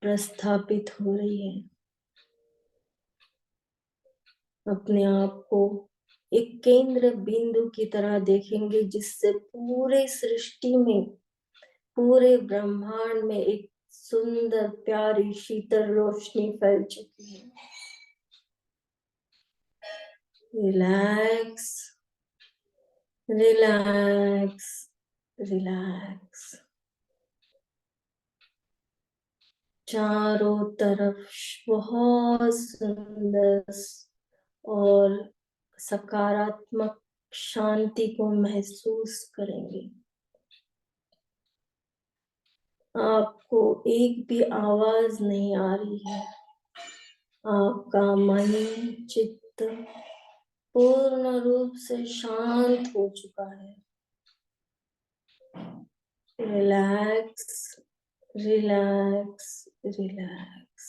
[SPEAKER 1] प्रस्थापित हो रही है। अपने आप को एक केंद्र बिंदु की तरह देखेंगे, जिससे पूरे सृष्टि में, पूरे ब्रह्मांड में एक सुंदर प्यारी शीतल रोशनी फैल चुकी है। Relax, relax, relax. चारों तरफ बहुत सुंदर और सकारात्मक शांति को महसूस करेंगे। आपको एक भी आवाज नहीं आ रही है। आपका मन, चित्त पूर्ण रूप से शांत हो चुका है। Relax, relax, relax.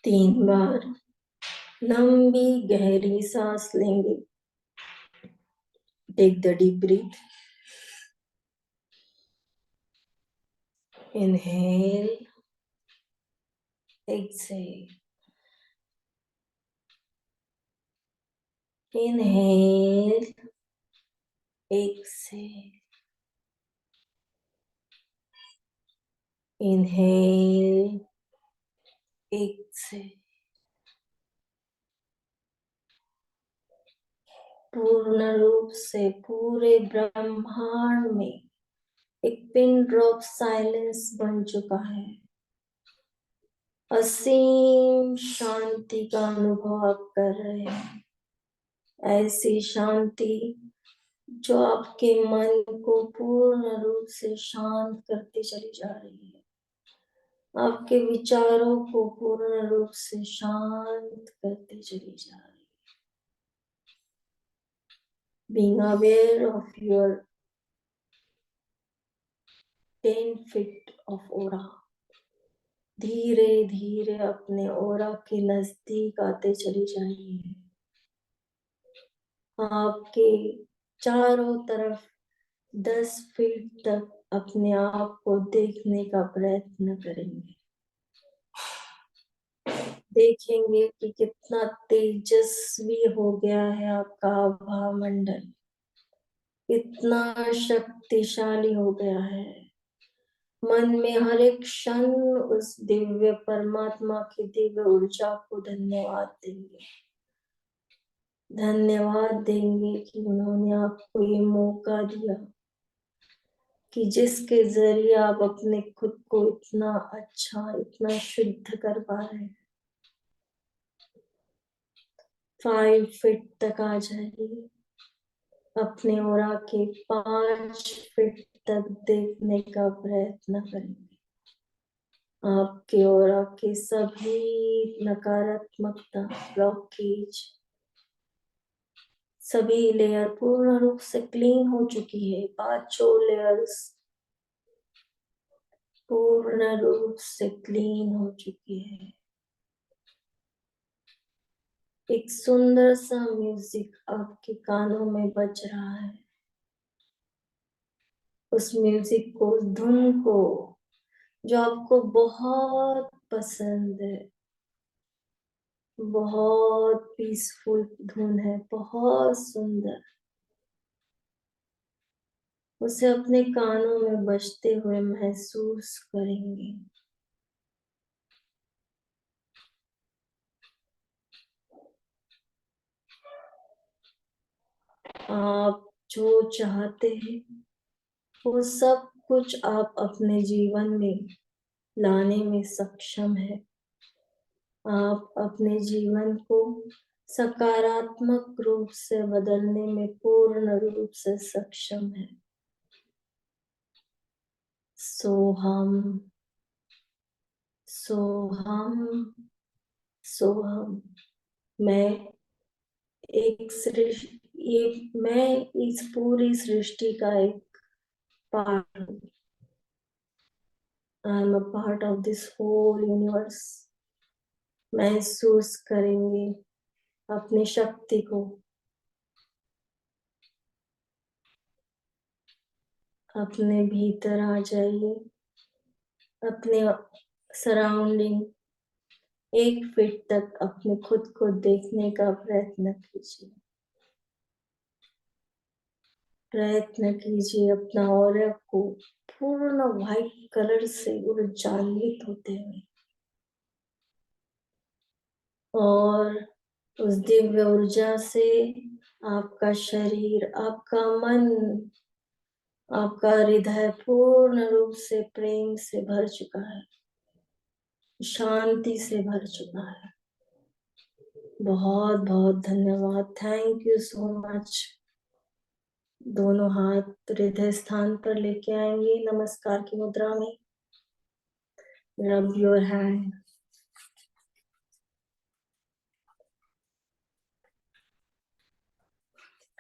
[SPEAKER 1] तीन बार लंबी गहरी सांस लेंगे। Take the deep breath. Inhale, exhale, inhale, exhale, inhale, exhale. पूर्ण रूप से पूरे ब्रह्मांड में एक पिन ड्रॉप साइलेंस बन चुका है। असीम शांति का अनुभव आप कर रहे हैं। ऐसी शांति जो आपके मन को पूर्ण रूप से शांत करती चली जा रही है, आपके विचारों को पूर्ण रूप से शांत करती चली जा रही है। Being aware of your 10 feet of aura, धीरे धीरे अपने ऑरा के नजदीक आते चले जाइए। आपके चारों तरफ 10 फीट तक अपने आप को देखने का प्रयत्न करेंगे। देखेंगे कि कितना तेजस्वी हो गया है आपका आभा मंडल, कितना शक्तिशाली हो गया है। मन में हर एक क्षण उस दिव्य परमात्मा की दिव्य ऊर्जा को धन्यवाद देंगे। धन्यवाद देंगे कि उन्होंने आपको ये मौका दिया कि जिसके जरिए आप अपने खुद को इतना अच्छा, इतना शुद्ध कर पा रहे हैं। 5 फीट तक आ जाइए। अपने ऑरा के 5 फीट तक देखने का प्रयत्न करेंगे। आपके ऑरा के सभी नकारात्मकता, ब्लॉकेज, सभी लेयर पूर्ण रूप से क्लीन हो चुकी है। 5 लेयर्स पूर्ण रूप से क्लीन हो चुकी है। एक सुंदर सा म्यूजिक आपके कानों में बज रहा है। उस म्यूजिक को, उस धुन को जो आपको बहुत पसंद है, बहुत पीसफुल धुन है, बहुत सुंदर, उसे अपने कानों में बजते हुए महसूस करेंगे। आप जो चाहते हैं वो सब कुछ आप अपने जीवन में लाने में सक्षम है। आप अपने जीवन को सकारात्मक रूप से बदलने में पूर्ण रूप से सक्षम है। सोहम, सोहम, सोहम। मैं इस पूरी सृष्टि का एक पार्ट हूँ। I am a part of this whole universe. महसूस करेंगे अपनी शक्ति को, अपने भीतर आ जाइए। अपने सराउंडिंग 1 फीट तक अपने खुद को देखने का प्रयत्न कीजिए। प्रयत्न कीजिए अपना ऑरा को पूर्ण व्हाइट कलर से ऊर्जान्वित होते हुए, और उस दिव्य ऊर्जा से आपका शरीर, आपका मन, आपका हृदय पूर्ण रूप से प्रेम से भर चुका है, शांति से भर चुका है। बहुत बहुत धन्यवाद। Thank you so much. दोनों हाथ हृदय स्थान पर लेके आएंगे नमस्कार की मुद्रा में। Rub your hand.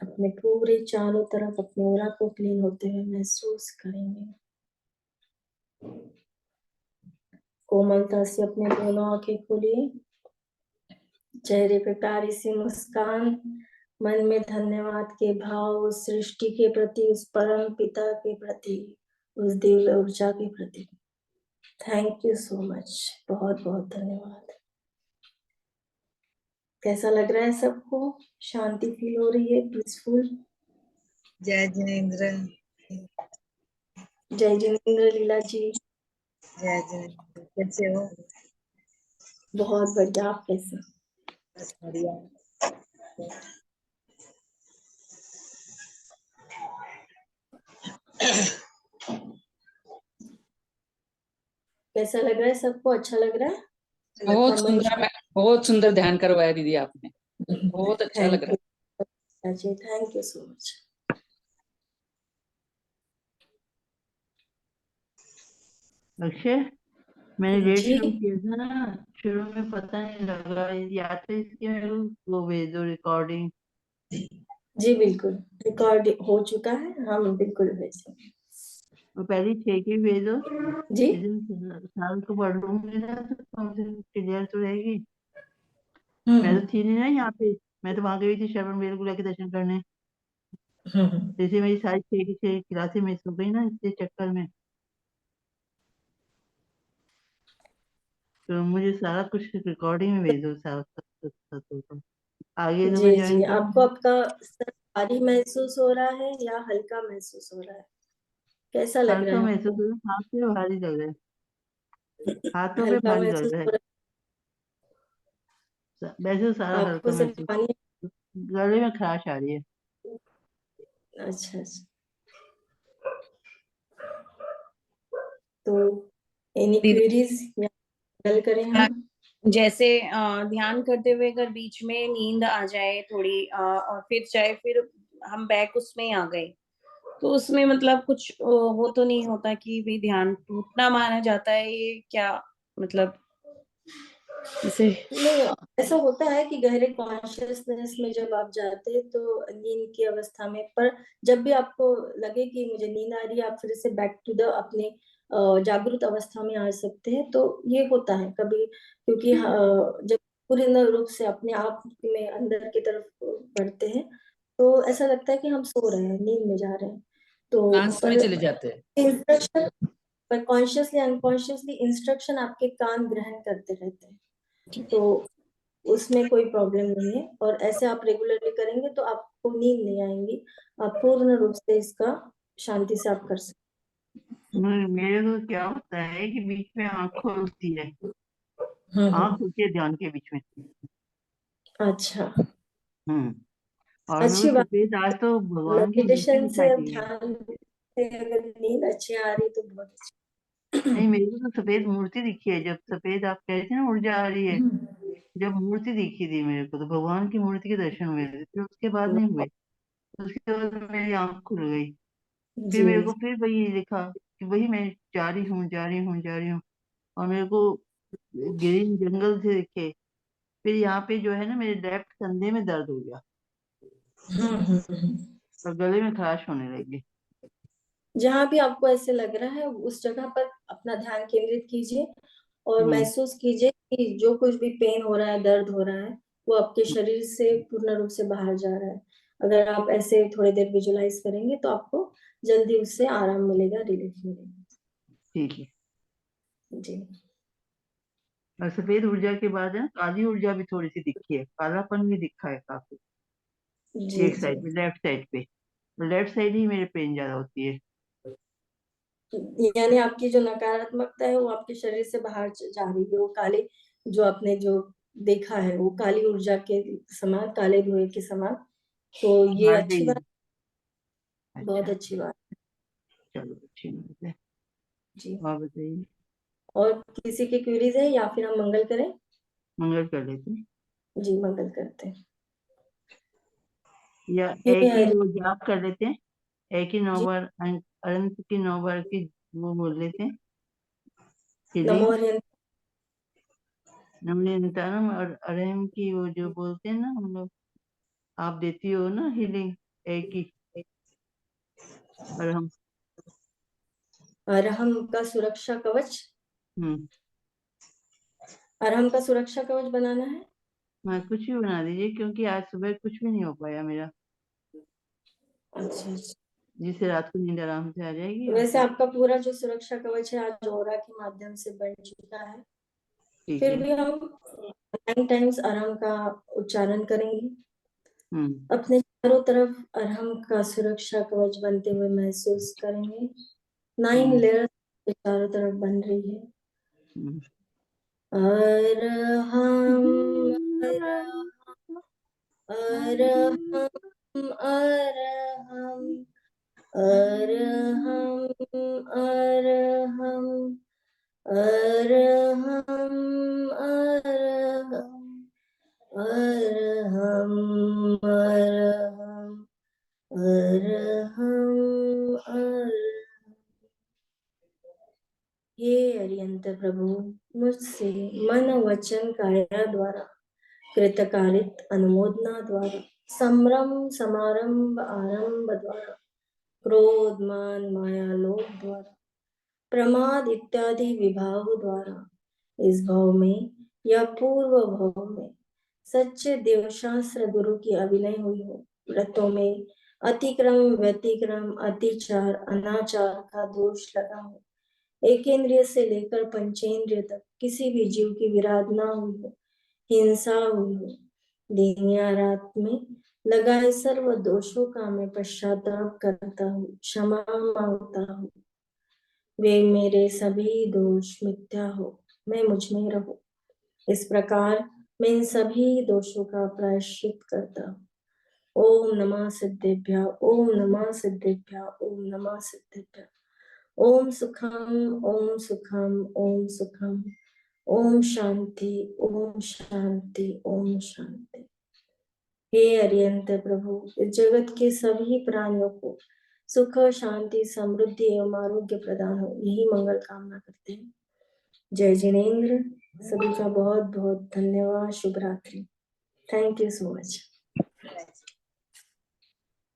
[SPEAKER 1] अपने पूरे चारों तरफ अपने ऑरा को क्लीन होते हुए महसूस करेंगे। कोमलता से अपने दोनों आंखें खोलिए। चेहरे पे प्यारी सी मुस्कान, मन में धन्यवाद के भाव उस सृष्टि के प्रति, उस परम पिता के प्रति, उस दिव्य ऊर्जा के प्रति। Thank you so much. बहुत बहुत धन्यवाद। कैसा लग रहा है सबको? शांति फील हो रही है? पीसफुल?
[SPEAKER 5] जय जिनेंद्र।
[SPEAKER 1] जय जिनेंद्र लीला जी।
[SPEAKER 5] जय जिनेंद्र, कैसे हो?
[SPEAKER 1] बहुत बढ़िया। आप कैसे?
[SPEAKER 5] बस बढ़िया।
[SPEAKER 1] कैसा लग रहा है सबको? अच्छा लग रहा है?
[SPEAKER 6] बहुत सुंदर ध्यान करवाया दीदी आपने। बहुत अच्छा लग रहा है।
[SPEAKER 1] जी, thank you so much.
[SPEAKER 3] Akshay, मैंने लेट
[SPEAKER 1] जी।
[SPEAKER 3] शुरू किया था ना, शुरू में पता नहीं लगा। याद तो इसकी मेरे को वो भेज दो रिकॉर्डिंग।
[SPEAKER 1] जी बिल्कुल, रिकॉर्ड हो चुका है, हम बिल्कुल भेजेंगे।
[SPEAKER 3] और पहले 6 की भेज दो।
[SPEAKER 1] जी
[SPEAKER 3] जिस दिन साल को पढ़ लूंगी ना तो कम से कम क्लियर तो रहेगी। मैं तो थी नहीं ना यहाँ पे, मैं तो वहां गई थी श्रवण बेल को लेके दर्शन करने। जैसे मेरी सारी 6 की 6 क्लासें मिस हो गई ना इसके चक्कर में, तो मुझे सारा कुछ रिकॉर्डिंग में भेज दो सारा। आगे तो मैं
[SPEAKER 1] जी
[SPEAKER 3] ज्वाइन
[SPEAKER 1] आपको
[SPEAKER 3] करूँ।
[SPEAKER 1] आपका सर भारी महसूस हो रहा है या हल्का महसूस हो रहा है? कैसा लग रहा
[SPEAKER 3] हल्का
[SPEAKER 1] है
[SPEAKER 3] महसूस
[SPEAKER 1] आपको?
[SPEAKER 3] हो रहा है, हाथ पे भारी लग रहा है, हाथों पे
[SPEAKER 1] हल्का
[SPEAKER 3] भारी
[SPEAKER 1] महसूस
[SPEAKER 3] लग रहा है।
[SPEAKER 1] हो रहा
[SPEAKER 3] वैसे तो सारा
[SPEAKER 1] है
[SPEAKER 3] हल्का
[SPEAKER 1] आपको? सिर्फ
[SPEAKER 3] महसूस,
[SPEAKER 1] पानी?
[SPEAKER 3] गले में खराश आ रही है।
[SPEAKER 1] अच्छा अच्छा। तो एनी
[SPEAKER 4] दीदी
[SPEAKER 1] क्वेरीज या हल करें हम?
[SPEAKER 4] जैसे ध्यान करते हुए अगर बीच में नींद आ जाए थोड़ी और फिर चाहे फिर हम बैक उसमें ही आ गए, तो उसमें मतलब कुछ वो तो नहीं होता कि भी ध्यान टूटना माना जाता है, ये क्या मतलब जैसे?
[SPEAKER 1] नहीं, ऐसा होता है कि गहरे कॉन्शियसनेस में जब आप जाते हैं तो नींद की अवस्था में, पर जब भी आपको लगे कि मुझे नींद आ रही है, आप फिर से बैक टू द अपने जागृत अवस्था में आ सकते हैं। तो ये होता है कभी, क्योंकि जब पूर्ण रूप से अपने आप में अंदर की तरफ बढ़ते हैं तो ऐसा लगता है कि हम सो रहे हैं, नींद में जा रहे हैं। तो
[SPEAKER 6] ट्रांस में
[SPEAKER 1] पर
[SPEAKER 6] चले जाते हैं।
[SPEAKER 1] इंस्ट्रक्शन, पर कॉन्शियसली अनकॉन्शियसली इंस्ट्रक्शन आपके कान ग्रहण करते रहते हैं, तो उसमें कोई प्रॉब्लम नहीं है। और ऐसे आप रेगुलरली करेंगे तो आपको नींद नहीं आएंगी, आप पूर्ण रूप से इसका शांति से आप कर सकते
[SPEAKER 3] मेरे को क्या होता है कि बीच में आँख खुलती है,
[SPEAKER 1] हैं।
[SPEAKER 3] आँख खुलती है ध्यान के बीच में।
[SPEAKER 1] अच्छा,
[SPEAKER 3] हम्म और मेरे
[SPEAKER 1] अच्छी
[SPEAKER 3] को
[SPEAKER 1] बात।
[SPEAKER 3] सफेद, आज तो भगवान की मूर्ति
[SPEAKER 1] मेडिटेशन से
[SPEAKER 3] दिखाई दी है।
[SPEAKER 1] ध्यान से अगर नींद अच्छी आ रही तो बहुत अच्छी।
[SPEAKER 3] नहीं, मेरे को तो सफेद मूर्ति दिखी है, जब सफेद आप कह रहे थे ना ऊर्जा आ रही है, जब मूर्ति दिखी थी मेरे को, तो भगवान की मूर्ति के दर्शन हुए थे, फिर उसके बाद नहीं हुए। उसके बाद मेरी आंख खुल गई, फिर
[SPEAKER 1] जी
[SPEAKER 3] मेरे को फिर वही दिखा कि वही मैं जा रही हूँ, जा रही हूँ, जा रही हूँ। और मेरे को ग्रीन जंगल से दिखे। फिर यहाँ पे जो है ना, मेरे लेफ्ट कंधे में दर्द हो गया
[SPEAKER 1] हम्म।
[SPEAKER 3] और गले में खराश होने लगी।
[SPEAKER 1] जहां भी आपको ऐसे लग रहा है उस जगह पर अपना ध्यान केंद्रित कीजिए और
[SPEAKER 3] हम्म
[SPEAKER 1] महसूस कीजिए कि जो कुछ भी पेन हो रहा है, दर्द हो रहा है, वो आपके शरीर से पूर्ण रूप से बाहर जा रहा है। अगर आप ऐसे थोड़ी देर विजुलाइज करेंगे तो आपको जल्दी उससे आराम मिलेगा, रिलीफ मिलेगा।
[SPEAKER 3] ठीक है।
[SPEAKER 1] जी
[SPEAKER 3] और सफेद ऊर्जा के बाद है ना, काली ऊर्जा भी थोड़ी सी दिखी है, कालापन भी दिखा है काफी,
[SPEAKER 1] जी
[SPEAKER 3] एक
[SPEAKER 1] जी।
[SPEAKER 3] साइड पे, लेफ्ट साइड पे। लेफ्ट साइड ही मेरे पेन ज्यादा होती है।
[SPEAKER 1] यानी आपकी जो नकारात्मकता है वो आपके शरीर से बाहर जा रही है, वो काले, जो आपने जो देखा है वो काली ऊर्जा के समान, काले धुएं के समान। तो ये
[SPEAKER 3] बाहर
[SPEAKER 1] अच्छी
[SPEAKER 3] गई।
[SPEAKER 1] बात, बहुत
[SPEAKER 3] अच्छा,
[SPEAKER 1] अच्छी बात।
[SPEAKER 3] चलो अच्छी बात है।
[SPEAKER 1] जी,
[SPEAKER 3] और बताइए।
[SPEAKER 1] और किसी की क्वेरीज है या फिर हम मंगल करें?
[SPEAKER 3] मंगल कर लेते हैं,
[SPEAKER 1] जी मंगल करते हैं।
[SPEAKER 3] या
[SPEAKER 1] हे
[SPEAKER 3] एक ही
[SPEAKER 1] हरि।
[SPEAKER 3] वो जाप कर लेते हैं, एक ही 9
[SPEAKER 1] जी,
[SPEAKER 3] बार अनंत की 9 बार की वो बोल लेते हैं,
[SPEAKER 1] नमो
[SPEAKER 3] हीलिंग।
[SPEAKER 1] हरि।
[SPEAKER 3] नमः नितानम और अरहम की वो जो बोलते हैं ना हम लोग, आप देती हो ना हीलिंग, एक ही अरहम।
[SPEAKER 1] अरहम का सुरक्षा कवच,
[SPEAKER 3] हम्म
[SPEAKER 1] अरहम का सुरक्षा कवच बनाना है।
[SPEAKER 3] मैं कुछ भी बना दीजिए, क्योंकि आज सुबह कुछ भी नहीं हो पाया मेरा,
[SPEAKER 1] अच्छा अच्छा।
[SPEAKER 3] जिससे रात को नींद आराम से आ जाएगी। और
[SPEAKER 1] वैसे आपका पूरा जो सुरक्षा कवच है आज ऑरा के माध्यम से बन चुका है।
[SPEAKER 3] ठीक
[SPEAKER 1] फिर
[SPEAKER 3] है।
[SPEAKER 1] भी हम 9 टाइम्स अरहम का उच्चारण करेंगे,
[SPEAKER 3] हम्म
[SPEAKER 1] अपने चारों तरफ अरहम का सुरक्षा कवच बनते हुए महसूस करेंगे। 9
[SPEAKER 3] हम्म
[SPEAKER 1] लेयर चारों तरफ बन रही है।
[SPEAKER 3] हम्म
[SPEAKER 1] अरहम, अरहम, अरहम, अरहम, अरहम, अरहम, अरहम, अरहम, अरहम, अरहम, अरहम। हे अरिहंत प्रभु, मुझसे मन वचन काया द्वारा कृतकारित अनुमोदना द्वारा संभ्रम समारंभ आरंभ द्वारा क्रोध मान माया लोभ द्वारा प्रमाद इत्यादि विभाव द्वारा इस भाव में या पूर्व भाव में सच्चे देवशास्त्र गुरु की अभिनय हुई हो, व्रतों में अतिक्रम व्यतिक्रम अतिचार अनाचार का दोष लगा हो, एक इंद्रिय से लेकर पंचेंद्रिय तक किसी भी जीव की विराधना हुई हो, हिंसा हुई हो, दिन या रात में लगाए सर्व दोषों का मैं पश्चाताप करता हूँ, क्षमा मांगता हूँ। वे मेरे सभी दोष मिथ्या हो, मैं मुझ में रहूं। इस प्रकार मैं इन सभी दोषों का प्रायश्चित करता हूँ। ओम नमः सिद्धेभ्य, ओम नमः सिद्धेभ्य, ओम नमः सिद्धेभ्य। ओम सुखम, ओम सुखम, ओम सुखम, ओम शांति, ओम शांति, ओम शांति। हे अरिहंत प्रभु, इस जगत के सभी प्राणियों को सुख शांति समृद्धि एवं आरोग्य प्रदान हो, यही मंगल कामना करते हैं। जय जिनेंद्र। सभी का बहुत बहुत धन्यवाद। शुभ रात्रि। Thank you so much.